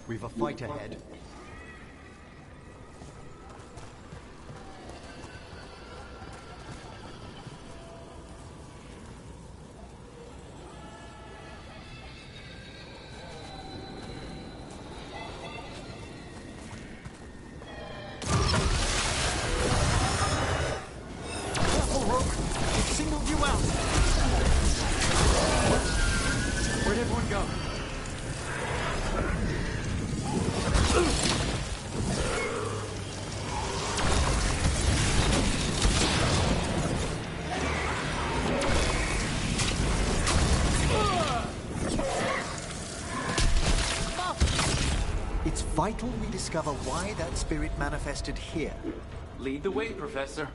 We've a fight ahead. It's vital we discover why that spirit manifested here. Lead the way, Professor.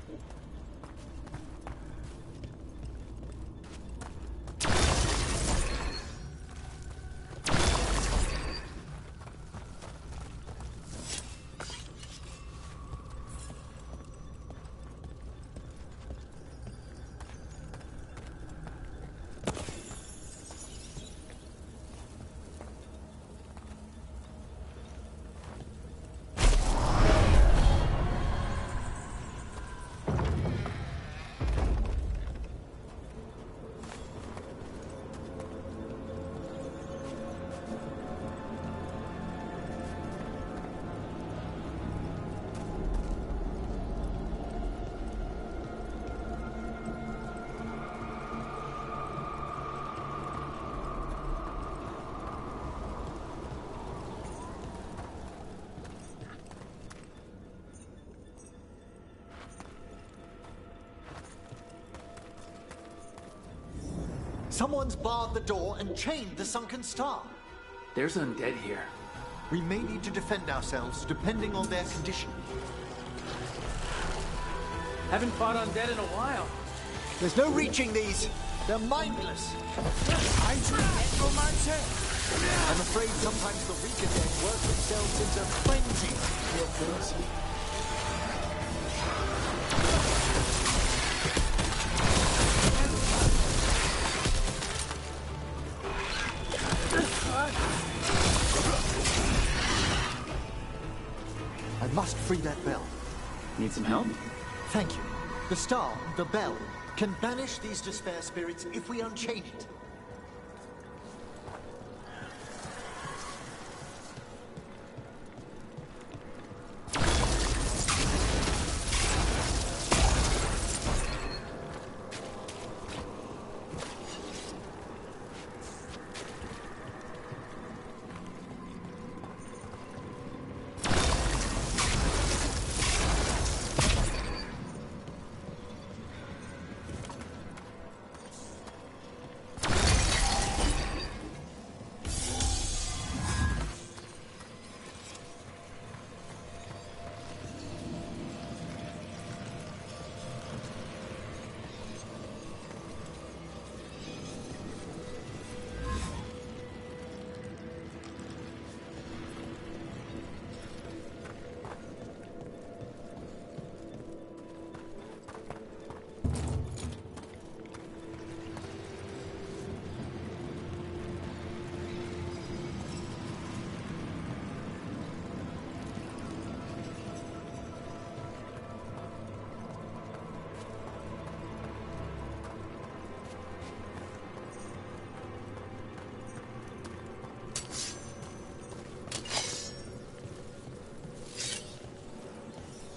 Someone's barred the door and chained the sunken star. There's undead here. We may need to defend ourselves depending on their condition. Haven't fought undead in a while. There's no reaching these. They're mindless. I'm afraid sometimes the weaker dead work themselves into frenzy. I must free that bell. Need some help? Thank you. The star, the bell, can banish these despair spirits if we unchain it.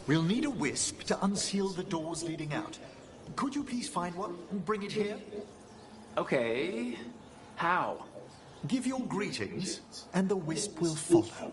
We'll need a wisp to unseal the doors leading out. Could you please find one and bring it here? Okay. How? Give your greetings, and the wisp will follow.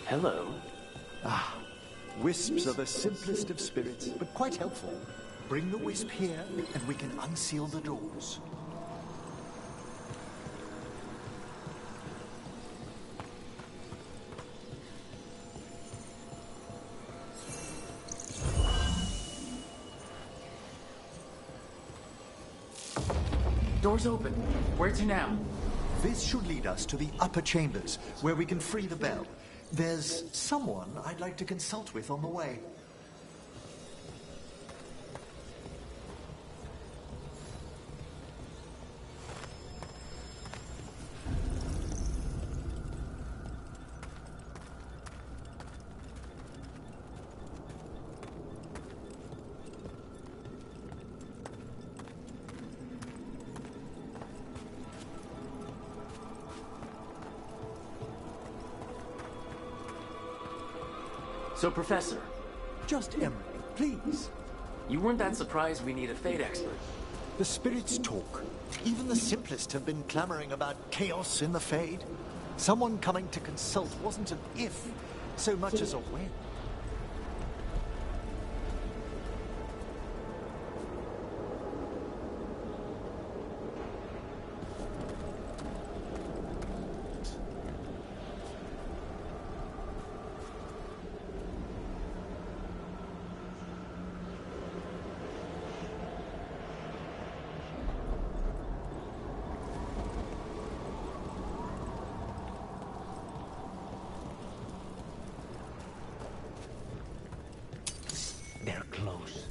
Hello. Wisps are the simplest of spirits, but quite helpful. Bring the wisp here, and we can unseal the doors. Door's open. Where to now? This should lead us to the upper chambers, where we can free the bell. There's someone I'd like to consult with on the way. So, Professor, Just Emery, please. you weren't that surprised we need a Fate expert. The spirits talk. Even the simplest have been clamoring about chaos in the Fade. Someone coming to consult wasn't an if, so much as a when. They're close.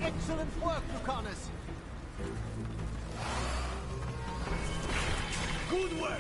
Excellent work, Lucanus! Good work!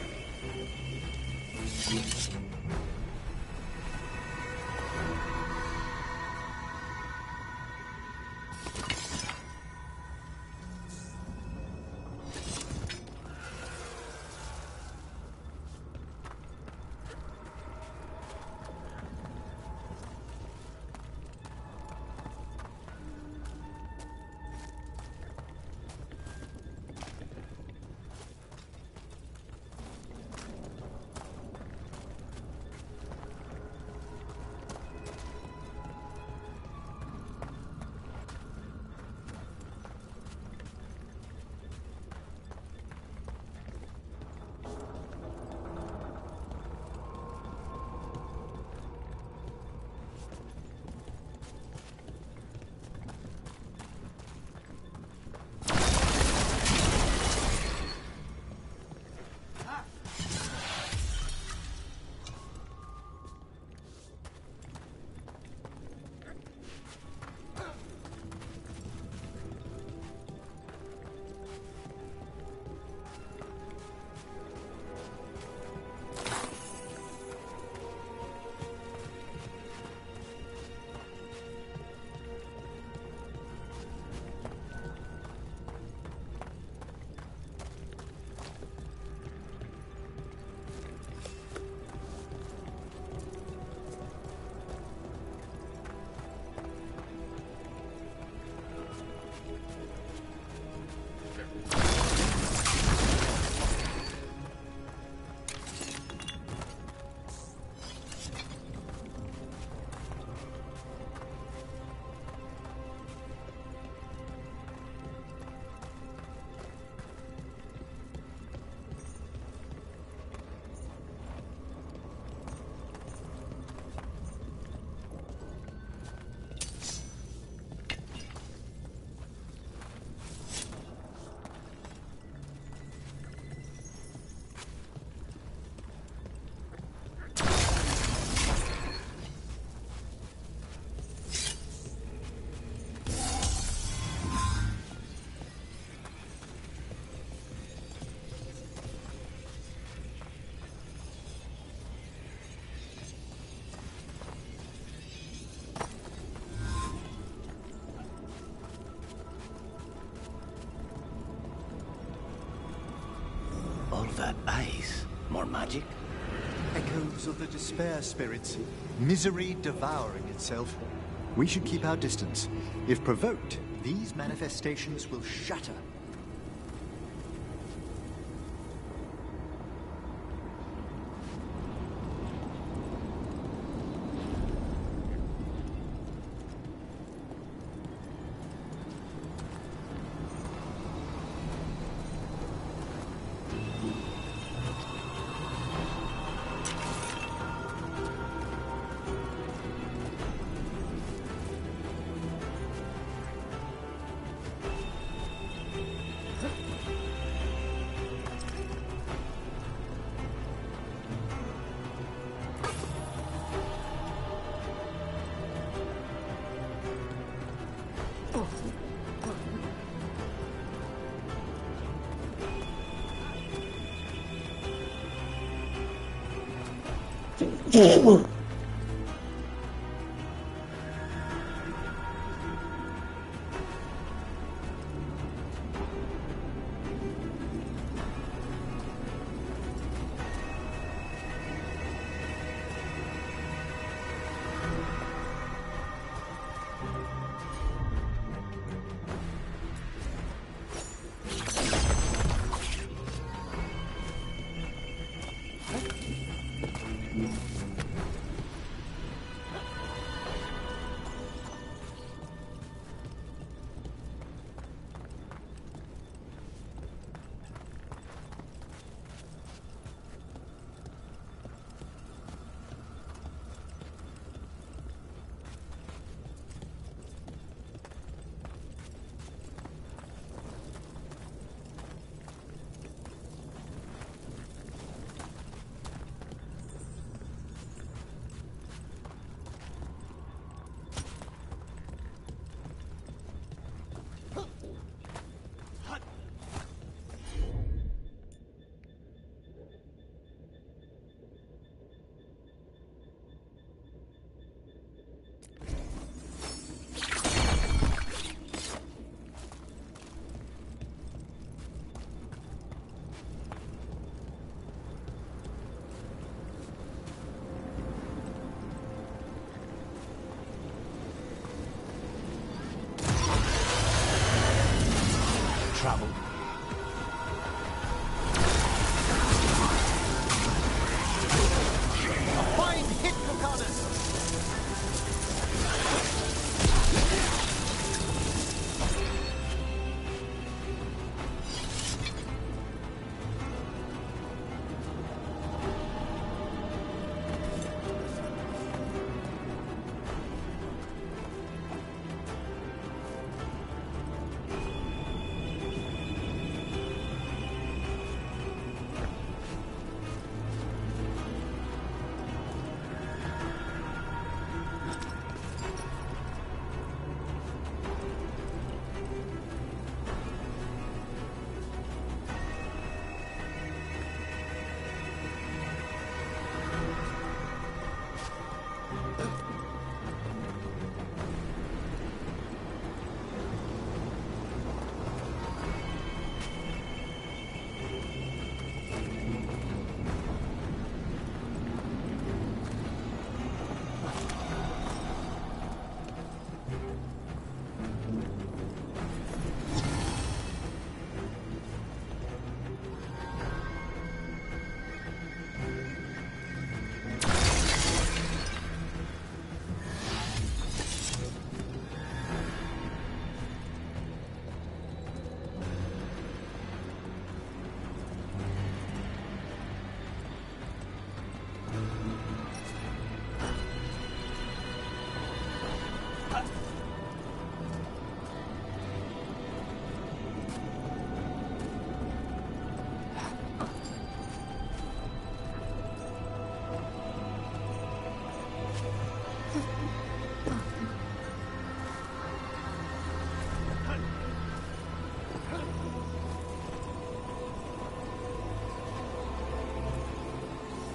magic? Echoes of the despair spirits, misery devouring itself. We should keep our distance. If provoked, these manifestations will shatter. Travel. A fine hit, Lucanus!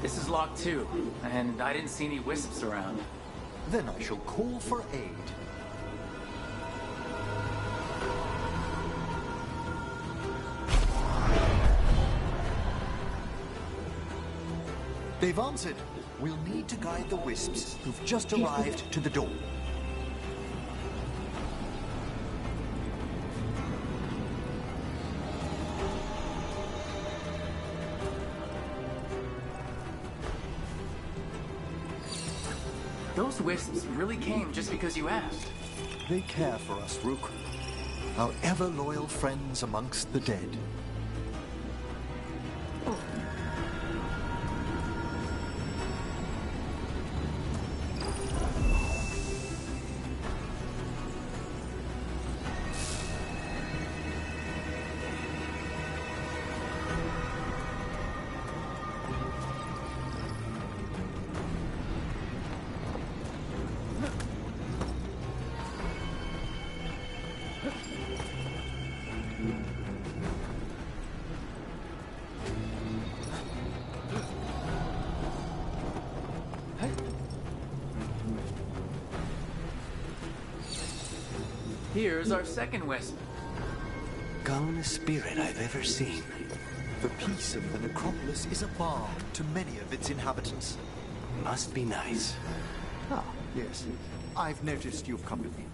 This is locked too, and I didn't see any wisps around. Then I shall call for aid. They've answered. We'll need to guide the wisps who've just arrived to the door. Those wisps really came just because you asked. They care for us, Rook. Our ever-loyal friends amongst the dead. Here's our second wisp. Calmest spirit I've ever seen. The peace of the necropolis is a balm to many of its inhabitants. Must be nice. Ah, yes. I've noticed you've come with me.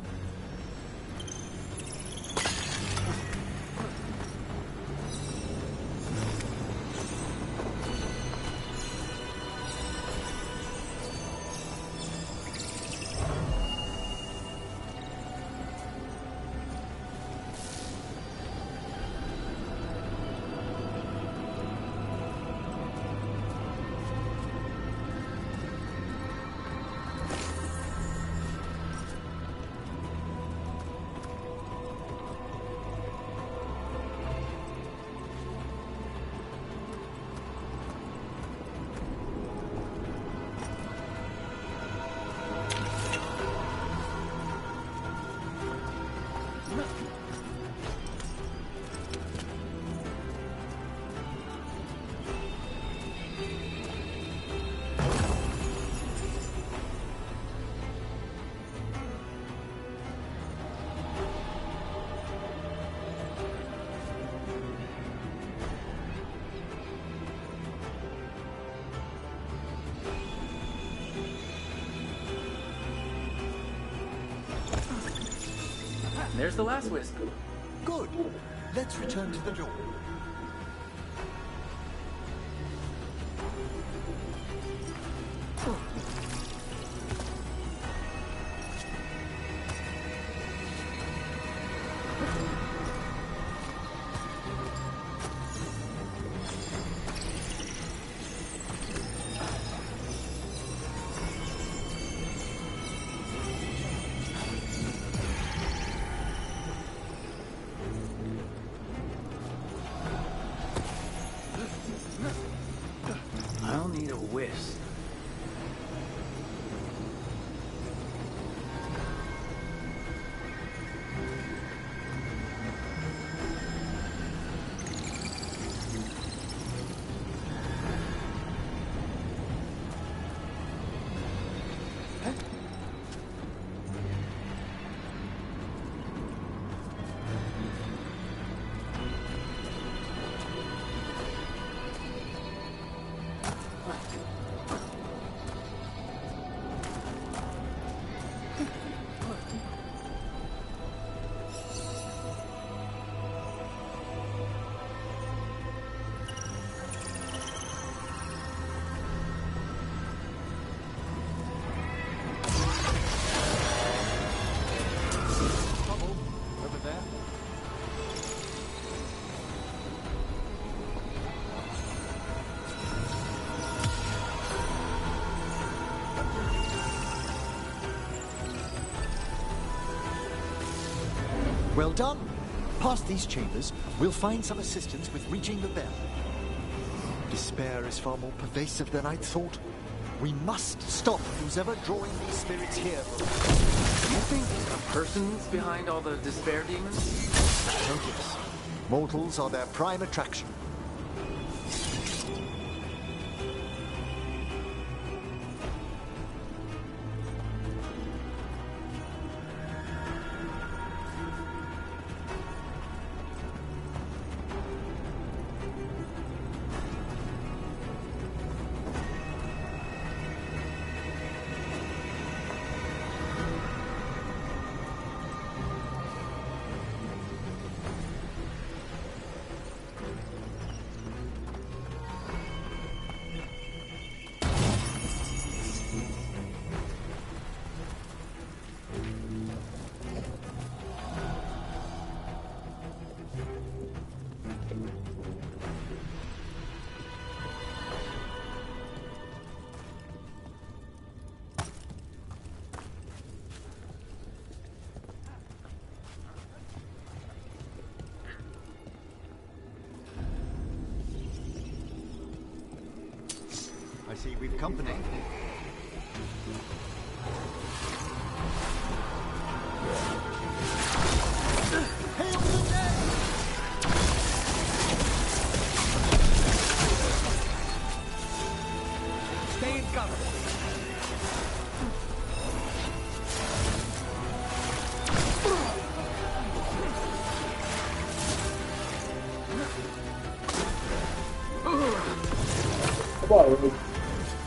There's the last wisp. Good. Let's return to the door. I'll need a wisp. Well done. Past these chambers, we'll find some assistance with reaching the bell. Despair is far more pervasive than I'd thought. We must stop who's ever drawing these spirits here. Do you think a person's behind all the despair demons? Oh yes. Mortals are their prime attraction. see we've company. Hail the dead! Stay in cover.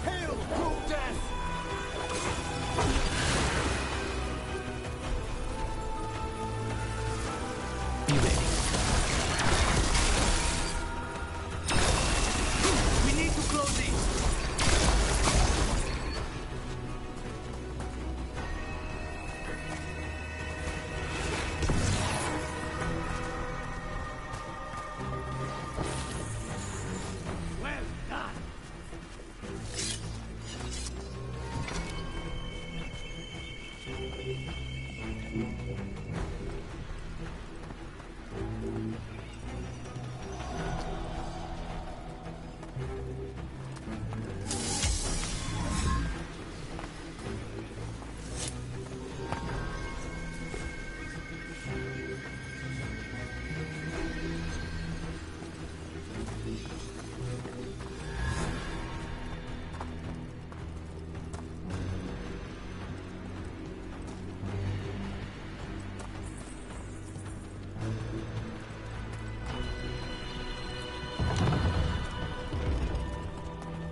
Hail, cruel death! Be ready. We need to close these. Well done.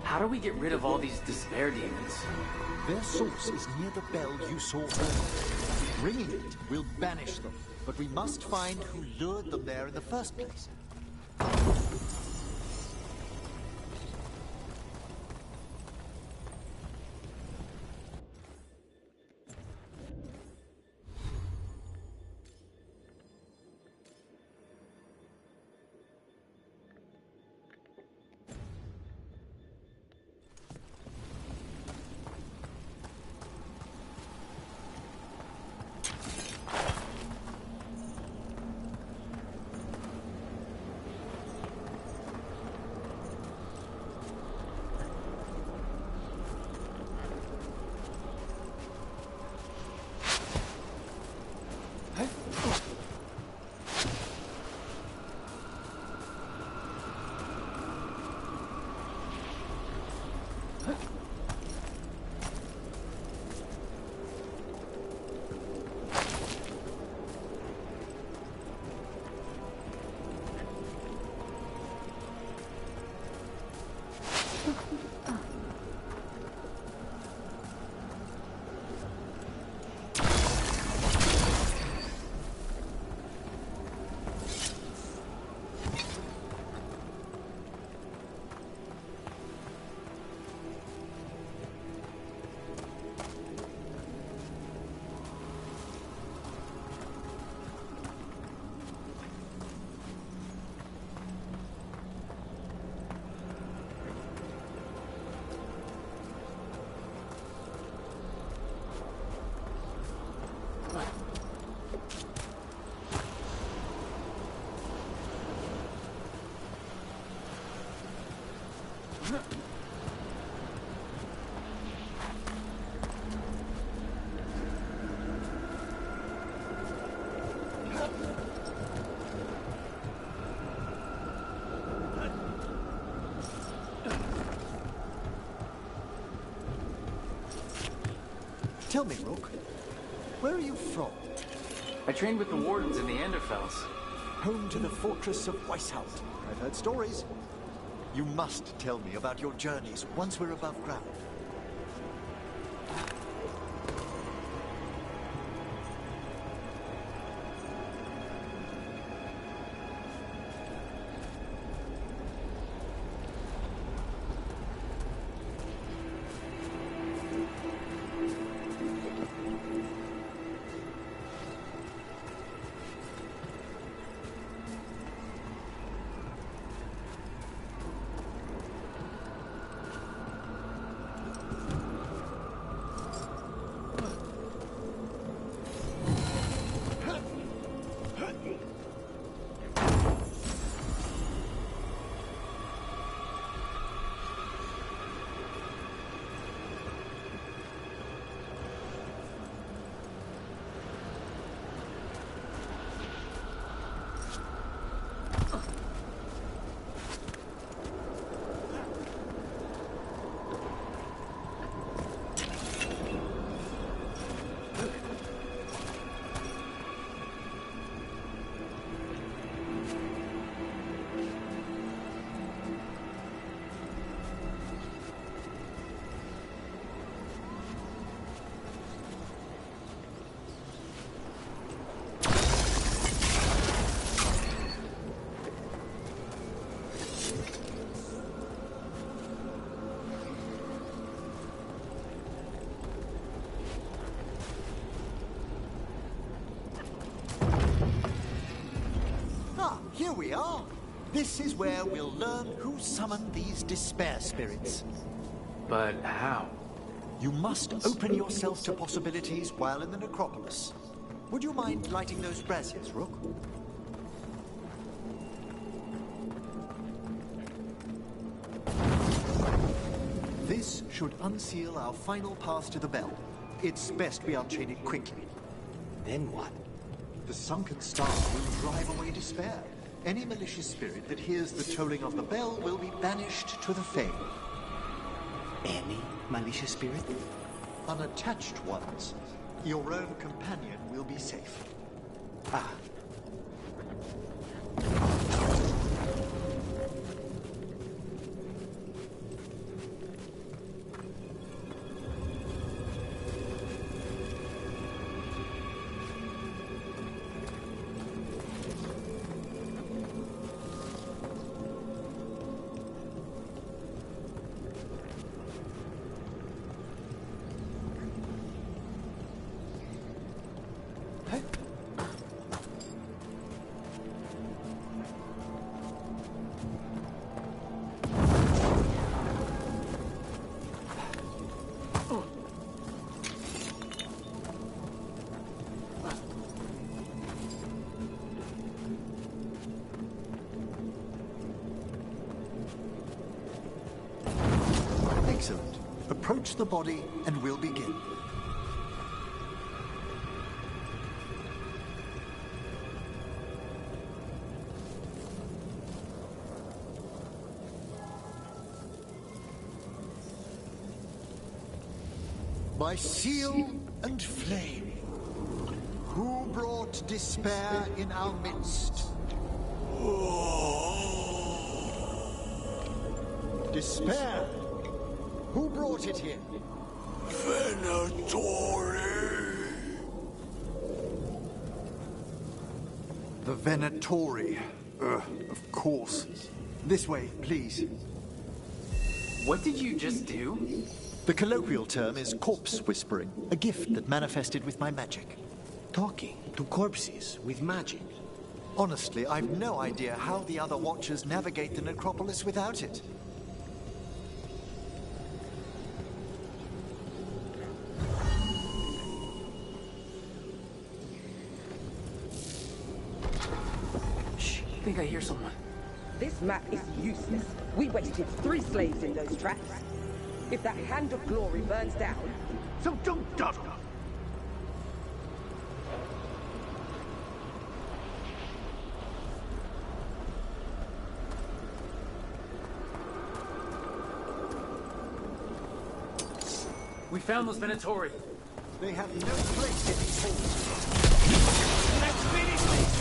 How do we get rid of all these despair demons? Their source is near the bell you saw earlier. Ringing it will banish them, but we must find who lured them there in the first place. Tell me, Rook, where are you from? I trained with the wardens in the Anderfells. Home to the fortress of Weishaupt. I've heard stories. You must tell me about your journeys once we're above ground. here we are. This is where we'll learn who summoned these despair spirits. But how? You must open yourself to possibilities while in the necropolis. Would you mind lighting those braziers, Rook? This should unseal our final path to the bell. It's best we unchain it quickly. Then what? The sunken star will drive away despair. Any malicious spirit that hears the tolling of the bell will be banished to the Fae. Any malicious spirit? Unattached ones. Your own companion will be safe. Ah. Excellent. Approach the body and we'll begin. By seal and flame, who brought despair in our midst? Despair? Who brought it here? Venatori! The Venatori. Of course. This way, please. What did you just do? The colloquial term is corpse whispering, a gift that manifested with my magic. Talking to corpses with magic. Honestly, I've no idea how the other Watchers navigate the necropolis without it. Shh, I think I hear someone. This map is useless. We wasted 3 slaves in those tracks. If that Hand of Glory burns down... So don't dawdle. We found those Venatori. They have no place in these halls. Let's finish this!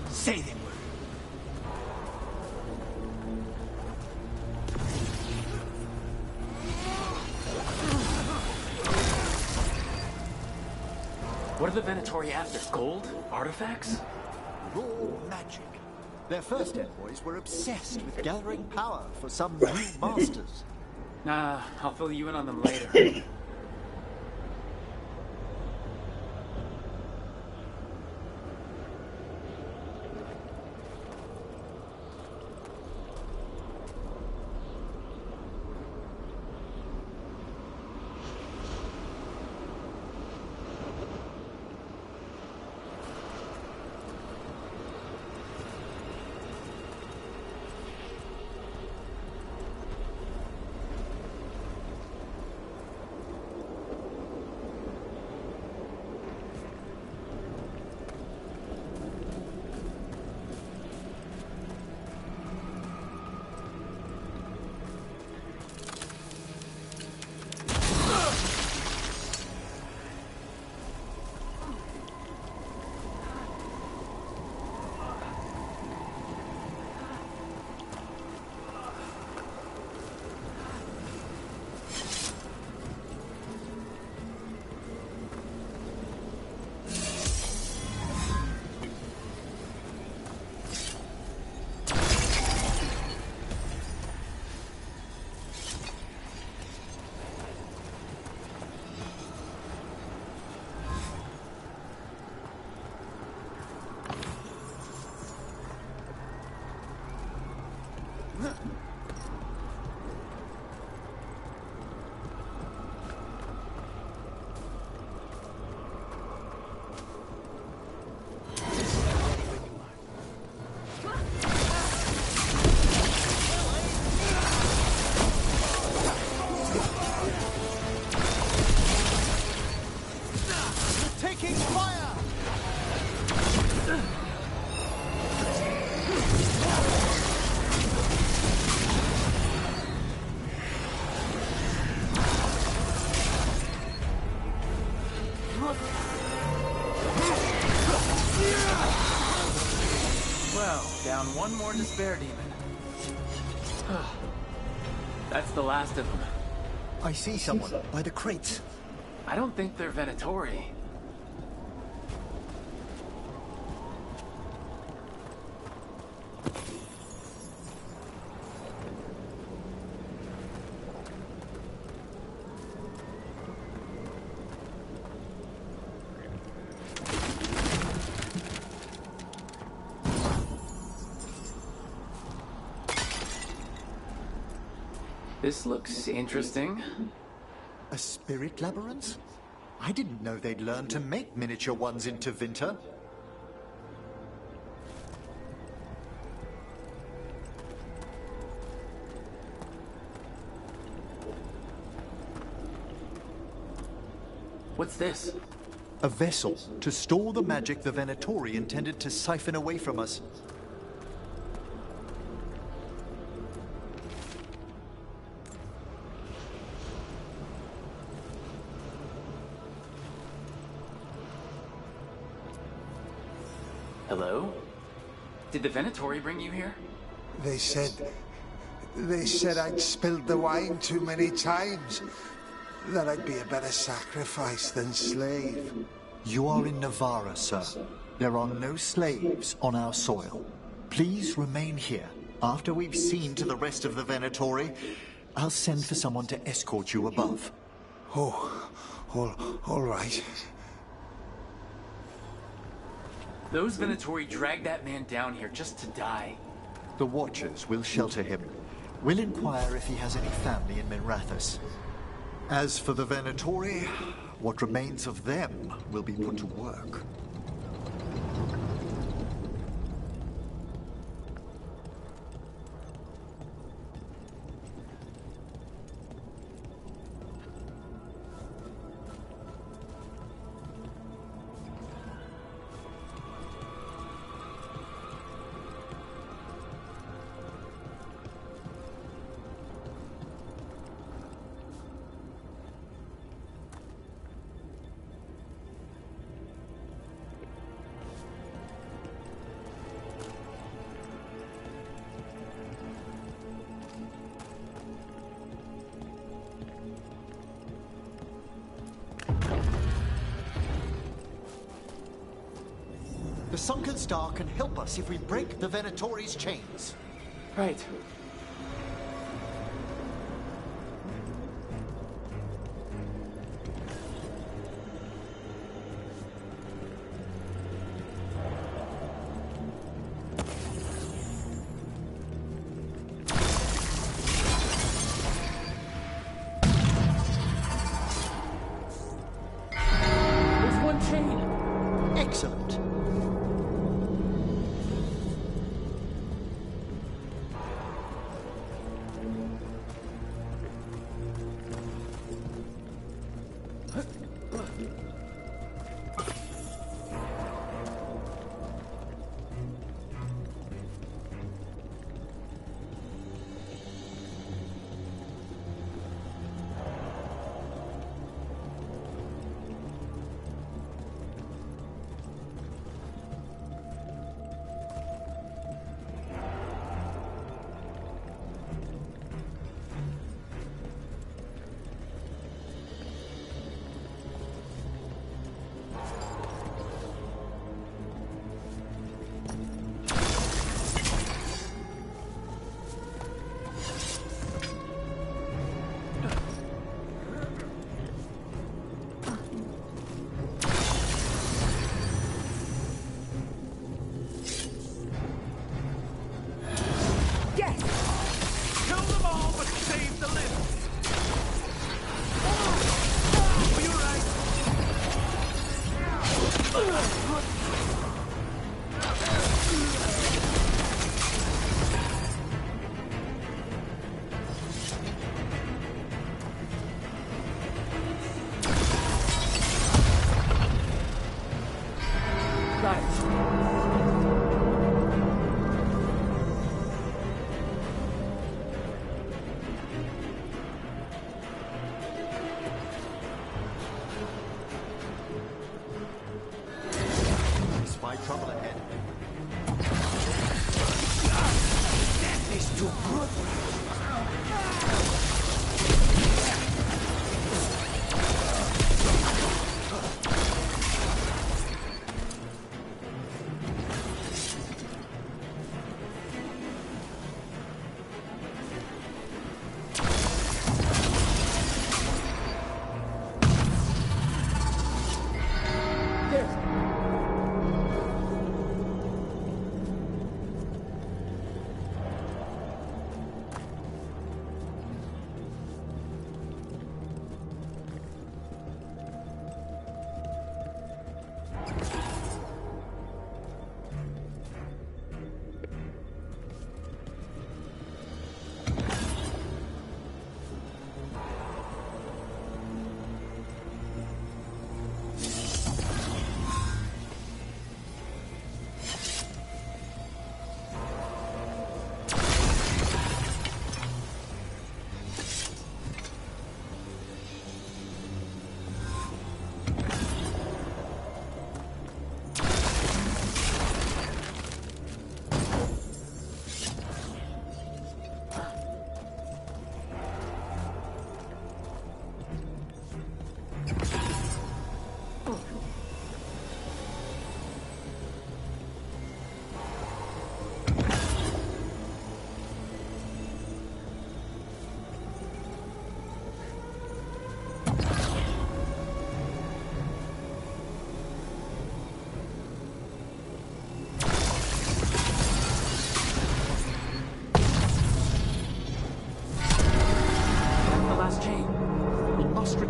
Say them word. What are the Venatori after? Gold? Artifacts? Raw magic. Their first envoys were obsessed with gathering power for some new masters. Nah, I'll fill you in on them later. One more despair demon. That's the last of them. I see someone by the crates. I don't think they're Venatori. This looks interesting. A spirit labyrinth? I didn't know they'd learned to make miniature ones into Vinter. What's this? A vessel to store the magic the Venatori intended to siphon away from us. Hello? Did the Venatori bring you here? They said I'd spilled the wine too many times. That I'd be a better sacrifice than slave. You are in Navarra, sir. There are no slaves on our soil. Please remain here. After we've seen to the rest of the Venatori, I'll send for someone to escort you above. Oh, all right. Those Venatori dragged that man down here just to die. The Watchers will shelter him. We'll inquire if he has any family in Minrathous. As for the Venatori, what remains of them will be put to work. The Sunken Star can help us if we break the Venatori's chains. Right. There's one chain. Excellent.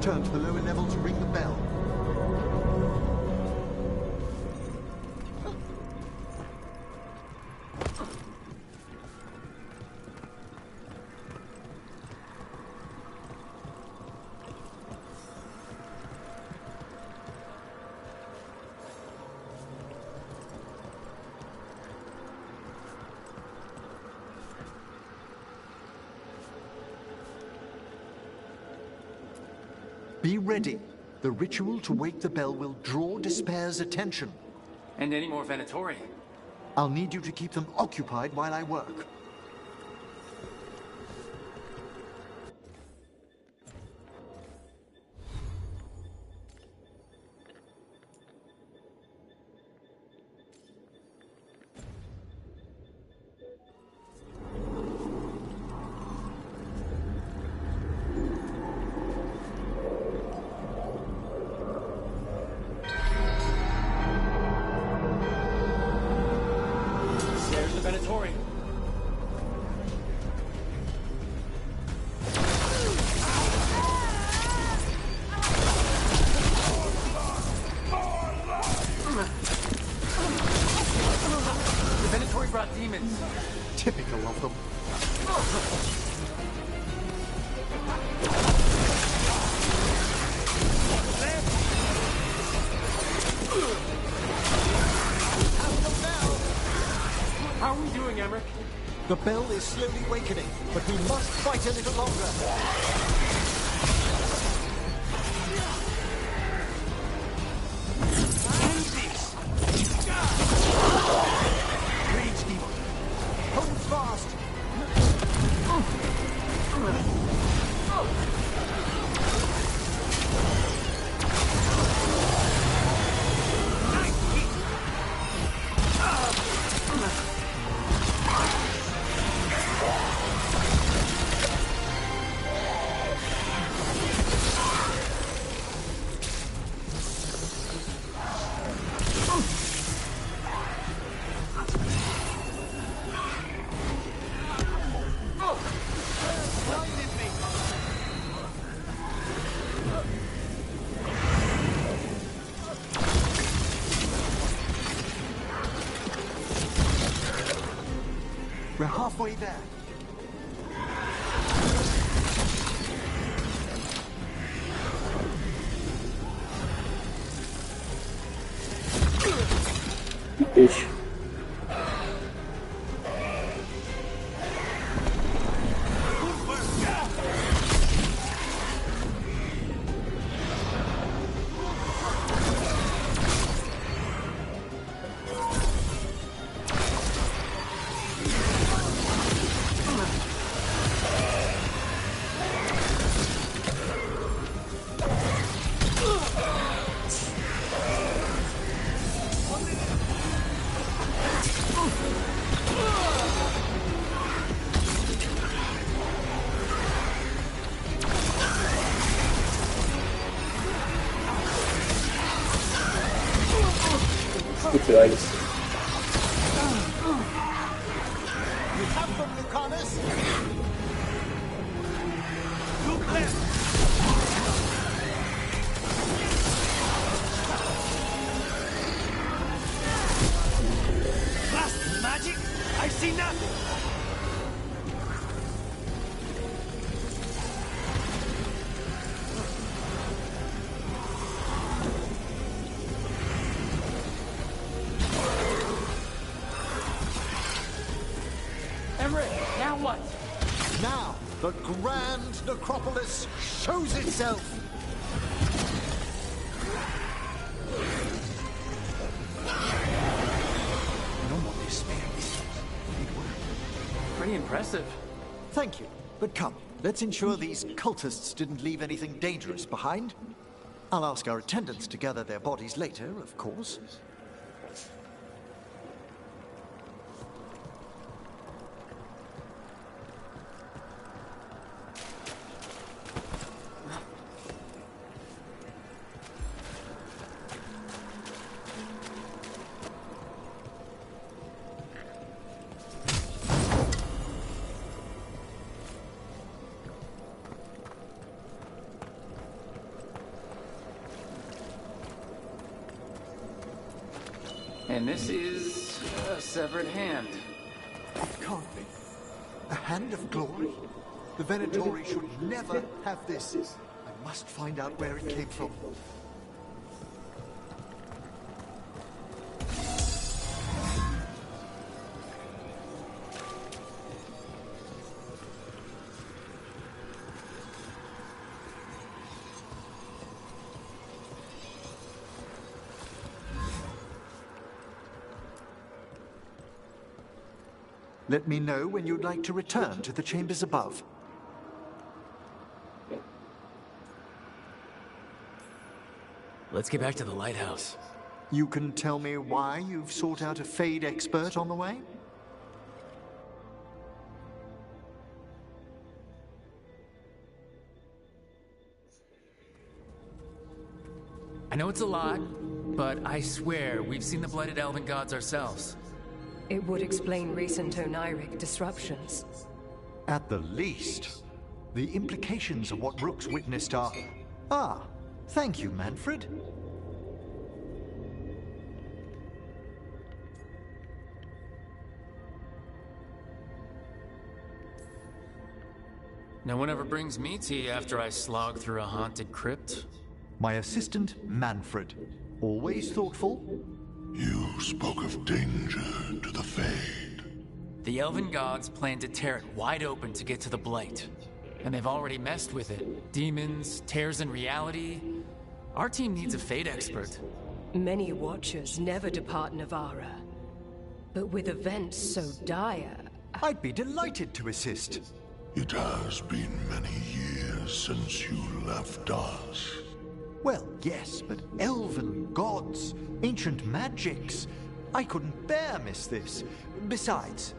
return to the lower level to ring the bell. Be ready. The ritual to wake the bell will draw Despair's attention. And any more Venatori? I'll need you to keep them occupied while I work. There's the Venatori. The Venatori brought demons. Typical of them. How are we doing, Emmerich? The bell is slowly wakening, but we must fight a little longer. Rage demon. Hold fast. We're halfway there. Ish. Gut für alles. You have them, Lucanus! Look left! Blast magic? I see nothing! Emmerich, now what? Now, the grand necropolis shows itself! No more despair. It worked. Pretty impressive. Thank you. But come, let's ensure these cultists didn't leave anything dangerous behind. I'll ask our attendants to gather their bodies later, of course. And this is a severed hand. It can't be. A hand of glory? The Venatori should never have this. I must find out where it came from. Let me know when you'd like to return to the chambers above. Let's get back to the lighthouse. You can tell me why you've sought out a Fade expert on the way? I know it's a lot, but I swear we've seen the Blighted Elven Gods ourselves. It would explain recent Oniric disruptions. At the least. The implications of what Rook's witnessed are... Ah, thank you, Manfred. No one ever brings me tea after I slog through a haunted crypt. My assistant, Manfred. Always thoughtful. You spoke of danger to the Fade. The Elven Gods plan to tear it wide open to get to the Blight. And they've already messed with it. Demons, tears in reality. Our team needs a Fade expert. Many Watchers never depart Navarra. But with events so dire... I'd be delighted to assist. It has been many years since you left us. Well, yes, but elven gods, ancient magics. I couldn't bear miss this. Besides,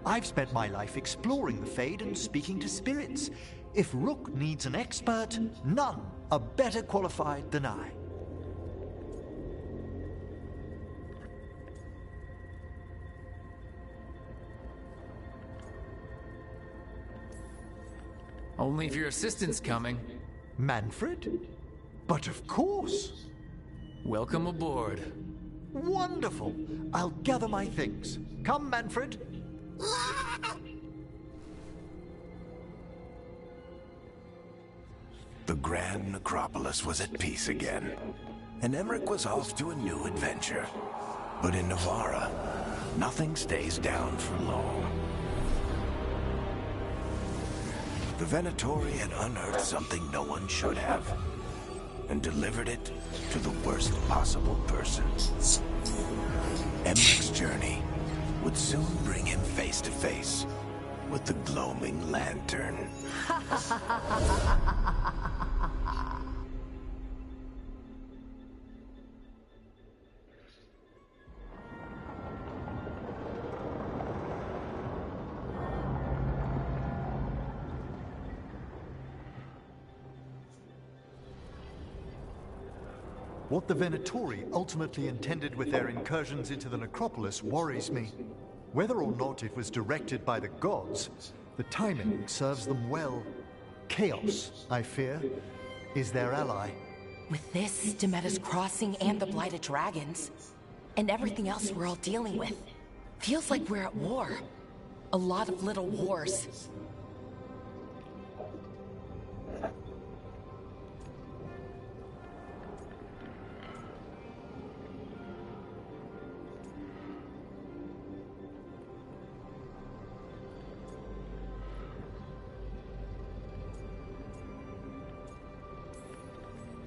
I've spent my life exploring the Fade and speaking to spirits. If Rook needs an expert, none are better qualified than I. Only if your assistant's coming. Manfred? But of course. Welcome aboard. Wonderful. I'll gather my things. Come, Manfred. The Grand Necropolis was at peace again, and Emmerich was off to a new adventure. But in Navarra, nothing stays down for long. The Venatori had unearthed something no one should have, and delivered it to the worst possible person. Emmerich's journey would soon bring him face to face with the gloaming lantern. What the Venatori ultimately intended with their incursions into the necropolis worries me. Whether or not it was directed by the gods, the timing serves them well. Chaos, I fear, is their ally. With this, Demeter's Crossing and the Blighted Dragons, and everything else we're all dealing with, feels like we're at war. A lot of little wars.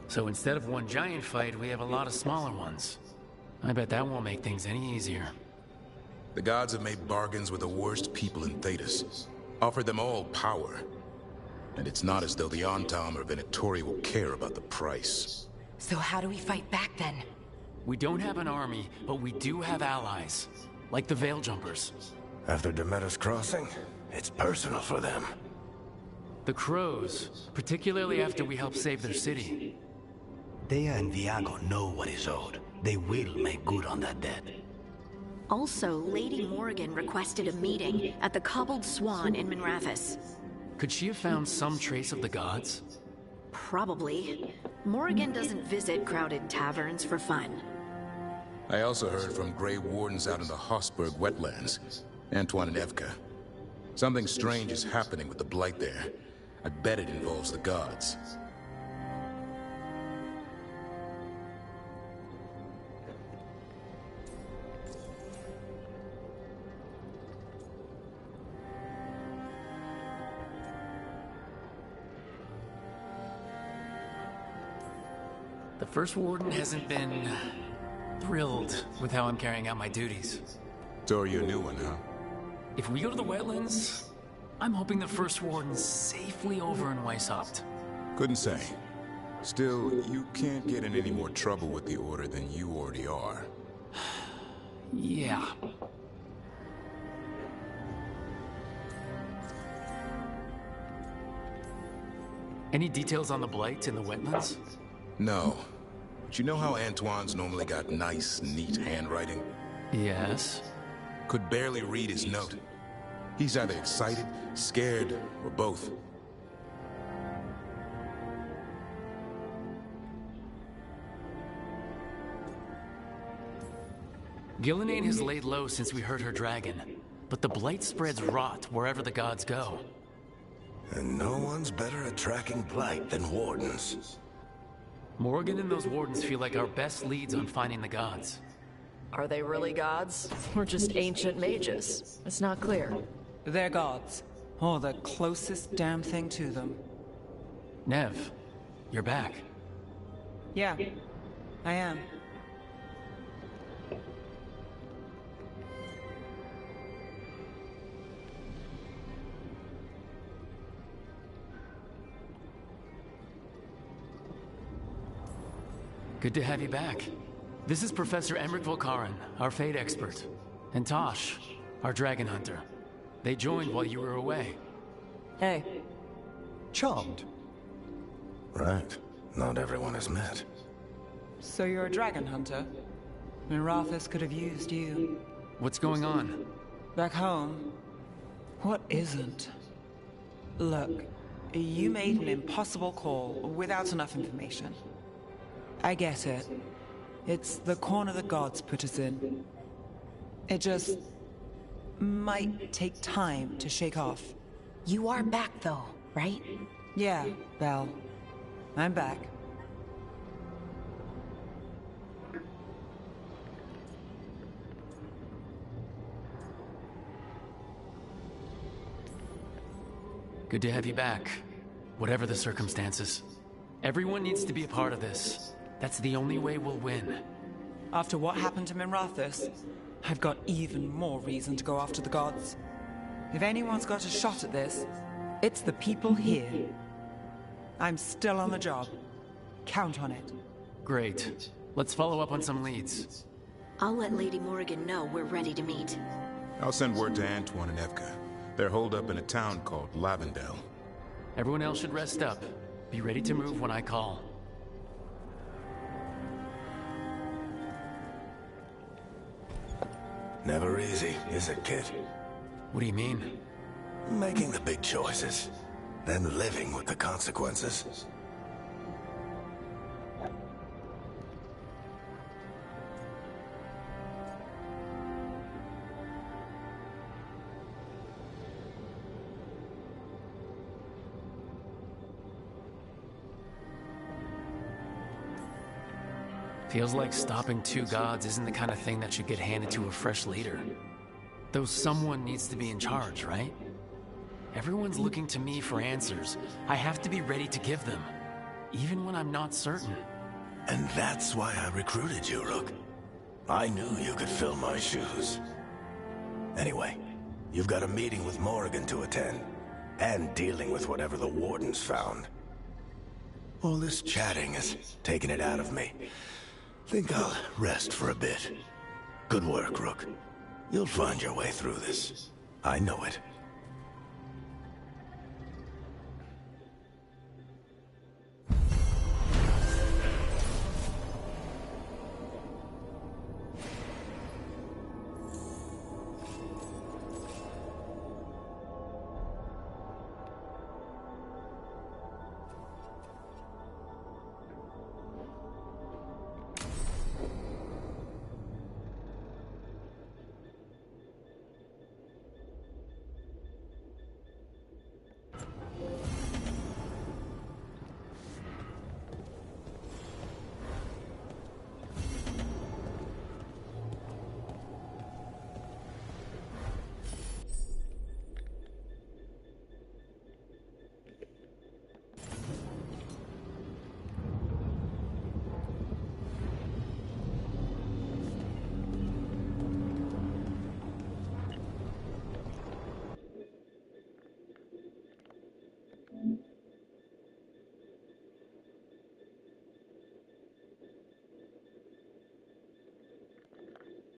So instead of one giant fight, we have a lot of smaller ones. I bet that won't make things any easier. The gods have made bargains with the worst people in Thedas, offered them all power. And it's not as though the Ontom or Venatori will care about the price. So how do we fight back then? We don't have an army, but we do have allies. Like the Veil Jumpers. After Demeter's Crossing, it's personal for them. The Crows, particularly after we help save their city. Dea and Viago know what is owed. They will make good on that debt. Also, Lady Morrigan requested a meeting at the Cobbled Swan in Minrathous. Could she have found some trace of the gods? Probably. Morrigan doesn't visit crowded taverns for fun. I also heard from Grey Wardens out in the Hossberg wetlands. Antoine and Evka. Something strange is happening with the Blight there. I bet it involves the gods. The First Warden hasn't been thrilled with how I'm carrying out my duties. So you're a new one, huh? If we go to the wetlands, I'm hoping the First Warden's safely over in Weishaupt. Couldn't say. Still, you can't get in any more trouble with the Order than you already are. Yeah. Any details on the Blight in the wetlands? No. But you know how Antoine's normally got nice, neat handwriting? Yes. Could barely read his note. He's either excited, scared, or both. Gillenane has laid low since we heard her dragon, but the Blight spreads rot wherever the gods go. And no one's better at tracking Blight than Wardens. Morgan and those Wardens feel like our best leads on finding the gods. Are they really gods? Or just ancient mages? It's not clear. They're gods. Or the closest damn thing to them. Nev, you're back. Yeah, I am. Good to have you back. This is Professor Emmerich Volkaren, our Fate expert, and Tosh, our dragon hunter. They joined while you were away. Hey. Charmed. Right. Not everyone has met. So you're a dragon hunter? Minrathous could have used you. What's going on? Back home, what isn't? Look, you made an impossible call without enough information. I get it. It's the corner the gods put us in. It just might take time to shake off. You are back though, right? Yeah, Belle. I'm back. Good to have you back, whatever the circumstances. Everyone needs to be a part of this. That's the only way we'll win. After what happened to Minrathous, I've got even more reason to go after the gods. If anyone's got a shot at this, it's the people here. I'm still on the job. Count on it. Great. Let's follow up on some leads. I'll let Lady Morrigan know we're ready to meet. I'll send word to Antoine and Evka. They're holed up in a town called Lavendel. Everyone else should rest up. Be ready to move when I call. Never easy, is it, kid? What do you mean? Making the big choices, then living with the consequences. Feels like stopping two gods isn't the kind of thing that should get handed to a fresh leader. Though someone needs to be in charge, right? Everyone's looking to me for answers. I have to be ready to give them, even when I'm not certain. And that's why I recruited you, Rook. I knew you could fill my shoes. Anyway, you've got a meeting with Morrigan to attend, and dealing with whatever the Wardens found. All this chatting is taking it out of me. Think I'll rest for a bit. Good work, Rook. You'll find your way through this. I know it.